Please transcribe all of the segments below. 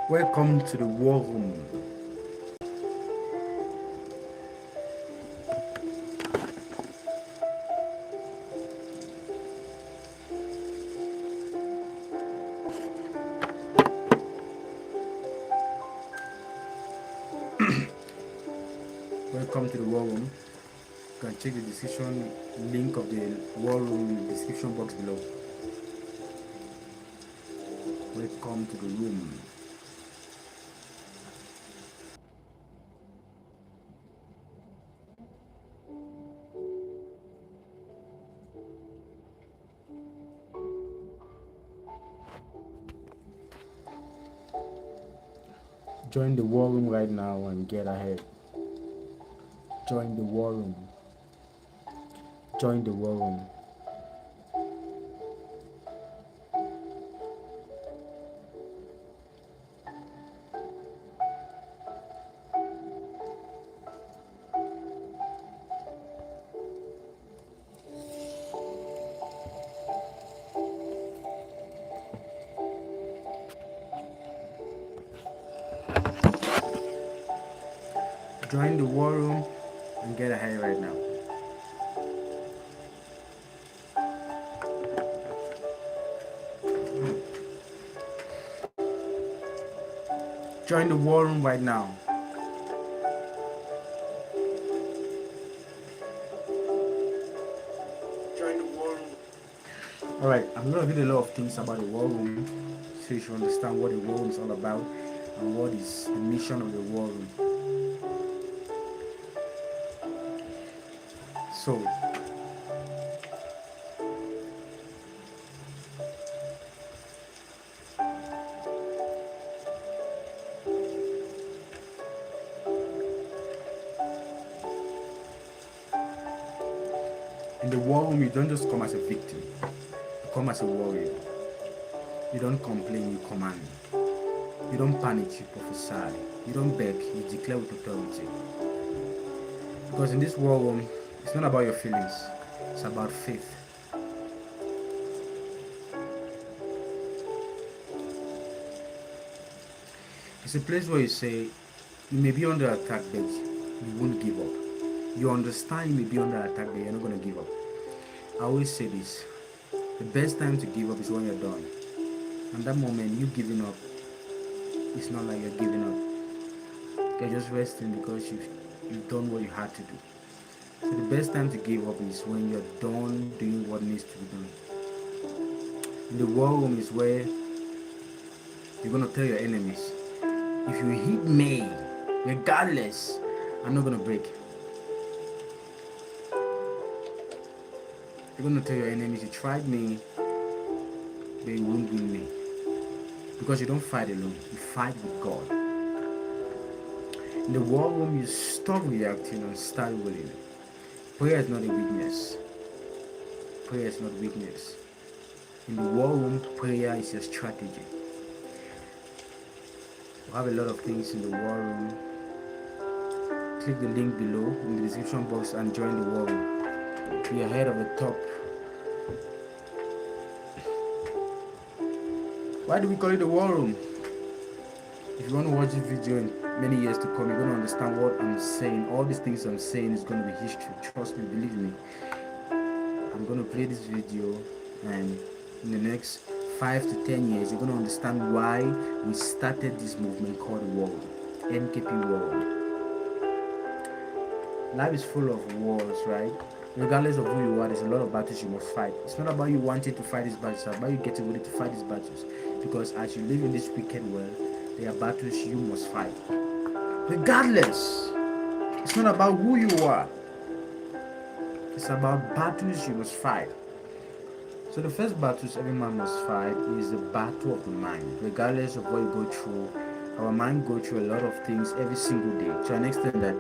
Welcome to the war room. Welcome to the war room. You can check the description link of the war room in the description box below. Welcome to the room. Join the war room right now and get ahead. Join the war room. Join the war room. Join the war room and get ahead right now. Join the war room right now. Join the war room. Alright, I'm going to read a lot of things about the war room so you should understand what the war room is all about and what is the mission of the war room. So, in the war room, you don't just come as a victim, you come as a warrior. You don't complain, you command. You don't panic, you prophesy. You don't beg, you declare with authority. Because in this war room, it's not about your feelings, it's about faith. It's a place where you say, you may be under attack, but you won't give up. You understand you may be under attack, but you're not going to give up. I always say this, the best time to give up is when you're done. And that moment, you giving up, it's not like you're giving up. You're just resting because you've done what you had to do. So the best time to give up is when you're done doing what needs to be done. In the war room is where you're going to tell your enemies, if you hit me, regardless, I'm not going to break. You're going to tell your enemies, you tried me, but you won't win me. Because you don't fight alone, you fight with God. In the war room, you stop reacting and start willing. Prayer is not a weakness. Prayer is not weakness. In the war room, prayer is your strategy. We have a lot of things in the war room. Click the link below in the description box and join the war room. Be ahead of the top. Why do we call it the war room? If you want to watch this video in many years to come, you're going to understand what I'm saying. All these things I'm saying is going to be history. Trust me, believe me. I'm going to play this video, and in the next 5 to 10 years, you're going to understand why we started this movement called the war room, MKP World. Life is full of wars, right? Regardless of who you are, there's a lot of battles you must fight. It's not about you wanting to fight these battles, it's about you getting ready to fight these battles. Because as you live in this wicked world, there are battles you must fight. Regardless, it's not about who you are. It's about battles you must fight. So the first battles every man must fight is the battle of the mind. Regardless of what you go through, our mind goes through a lot of things every single day. To an extent that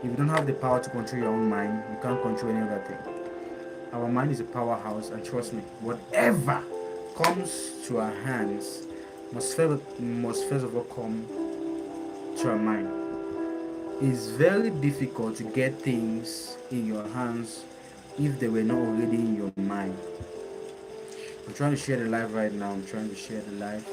if you don't have the power to control your own mind, you can't control any other thing. Our mind is a powerhouse, and trust me, whatever comes to our hands must first of all come to our mind. It's very difficult to get things in your hands if they were not already in your mind. I'm trying to share the life right now. I'm trying to share the life.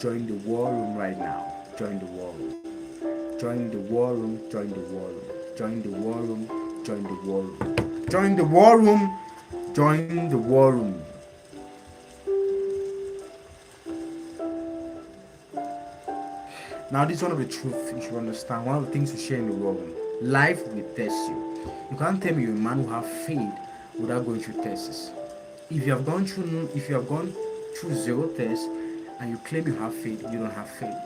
Join the war room right now. Join the war room. Join the war room. Join the war room. Join the war room. Join the war room. Join the war room. Join the war room. Now, this is one of the truths you should understand. One of the things to share in the war room. Life will test you. You can't tell me you're a man who have faith without going through tests. If you have gone through 0 tests and you claim you have faith, you don't have faith.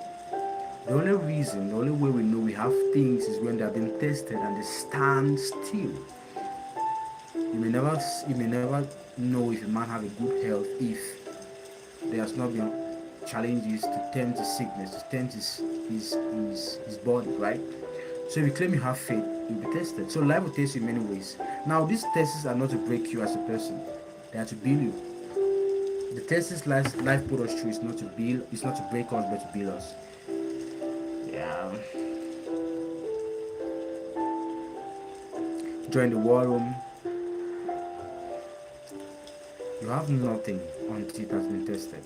The only reason, the only way we know we have things is when they have been tested and they stand still. You may never know if a man have a good health if there has not been challenges to tempt his sickness, to tempt his body, right? So if you claim you have faith, you'll be tested. So life will test you in many ways. Now these tests are not to break you as a person; they are to build you. The tests life put us through is not to build, it's not to break us, but to build us. Yeah. Join the war room. You have nothing until it has been tested.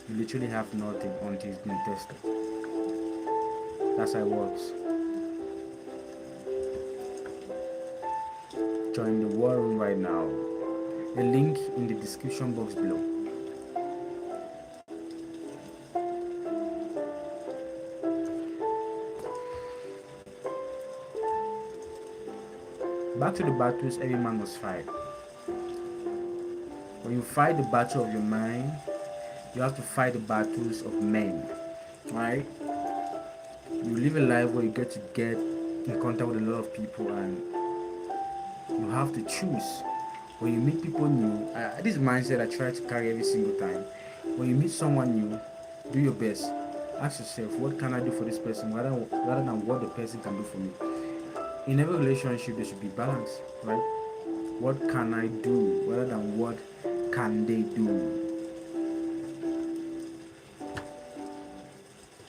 You literally have nothing until it's been tested. That's how it works. Join the war room right now. The link in the description box below. Back to the battles every man must fight. When you fight the battle of your mind, you have to fight the battles of men. Right? You live a life where you get in contact with a lot of people and you have to choose. When you meet people new, this mindset I try to carry every single time. When you meet someone new, do your best. Ask yourself, what can I do for this person rather than what the person can do for me. In every relationship, there should be balance, right? What can I do rather than what can they do?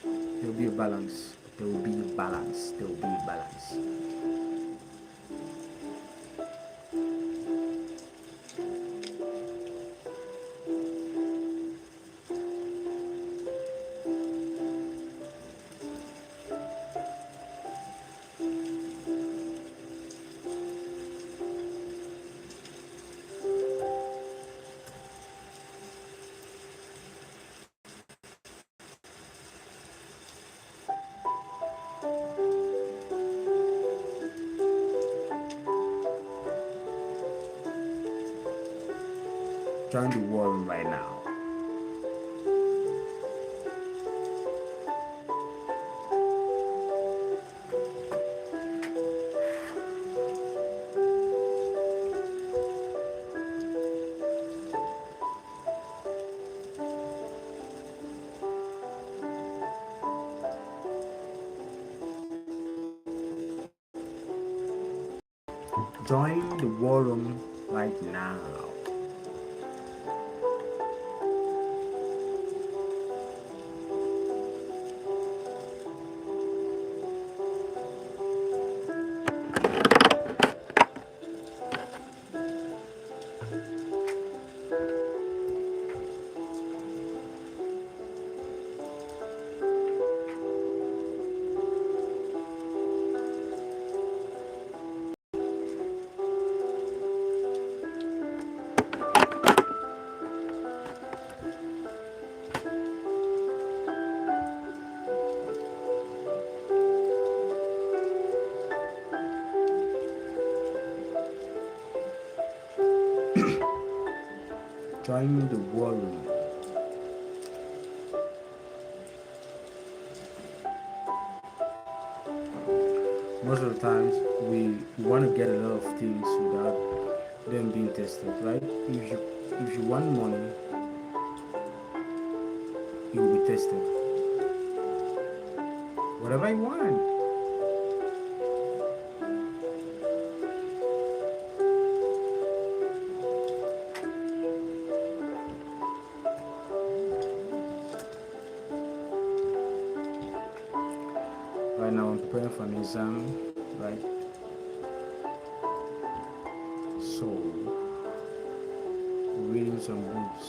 There will be a balance. There will be a balance. There will be a balance. Join the war room right now. Join the war room right now. Join the war room. Most of the times we want to get a lot of things without them being tested, right? If you want money, you will be tested. Whatever you want. Right now I'm preparing for an exam, right? So reading some books.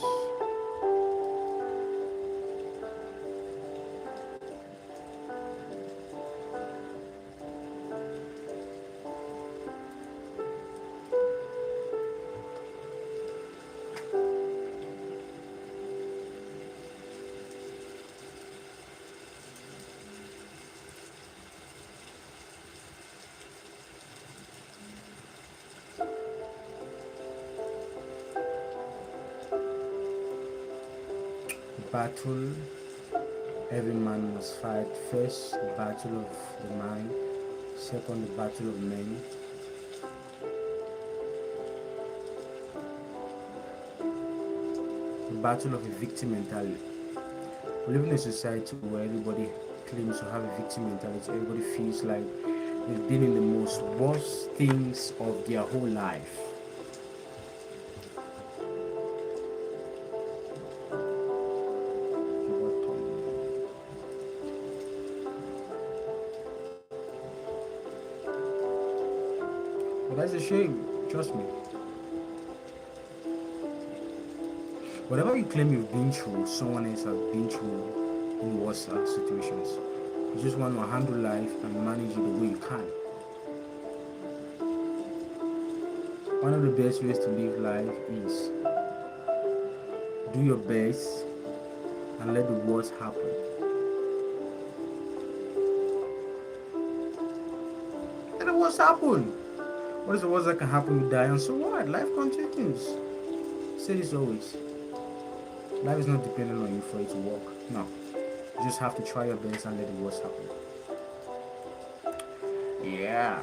battle every man must fight. First, the battle of the mind. Second, the battle of men. The battle of a victim mentality. We live in a society where everybody claims to have a victim mentality. Everybody feels like they've been in the most worst things of their whole life. But that's a shame, trust me. Whatever you claim you've been through, someone else has been through in worse situations. You just want to handle life and manage it the way you can. One of the best ways to live life is do your best and let the worst happen. Let the worst happen. What is the worst that can happen? You die, and so what? Life continues. Say this always. Life is not dependent on you for it to work. No. You just have to try your best and let the worst happen. Yeah.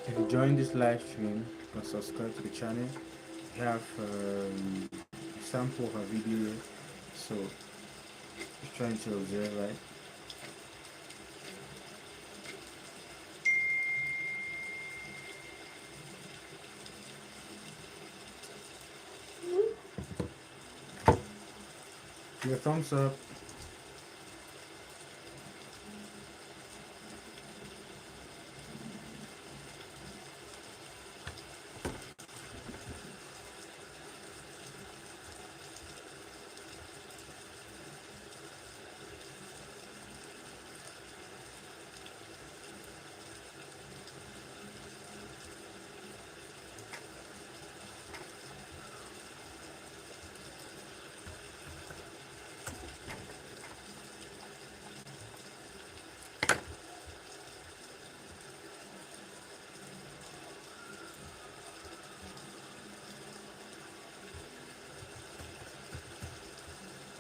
If you join this live stream, you can subscribe to the channel. We have a sample of our video here. So just trying to observe, right? Give a thumbs up.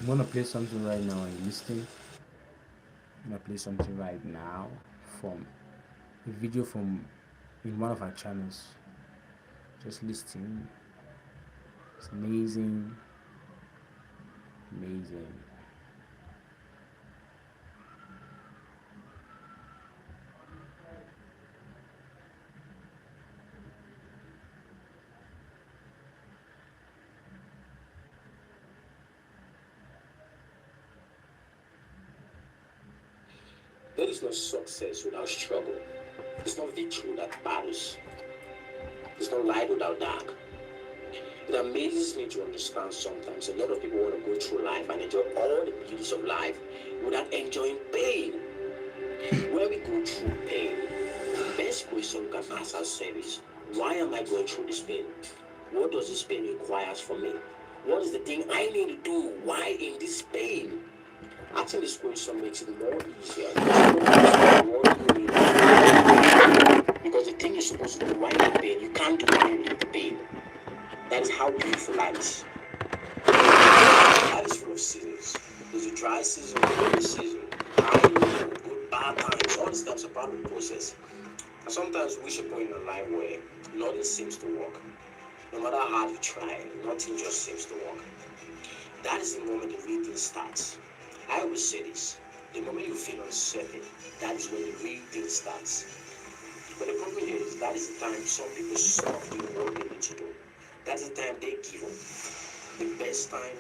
I'm gonna play something right now. Are you listening? I'm gonna play something right now from a video from in one of our channels. Just listen. It's amazing. Amazing. There is no success without struggle. It's not victory without battles. It's not light without dark. It amazes me to understand sometimes a lot of people want to go through life and enjoy all the beauties of life without enjoying pain. When we go through pain, the best question we can ask ourselves is, why am I going through this pain? What does this pain require from me? What is the thing I need to do? Why in this pain? Asking this question makes it more easier. Because the thing you're supposed to do while in pain, you can't do while in the pain. That is how beautiful life is. Life is full of seasons. There's a dry season, a rainy season, high, low, good, bad times. All these steps are part of the process. And sometimes we reach a point in our life where nothing seems to work. No matter how hard you try, nothing just seems to work. That is the moment the real thing starts. I always say this. The moment you feel uncertain, that is when the real thing starts. But the problem here is that is the time some people stop doing what they need to do. That's the time they give up. The best time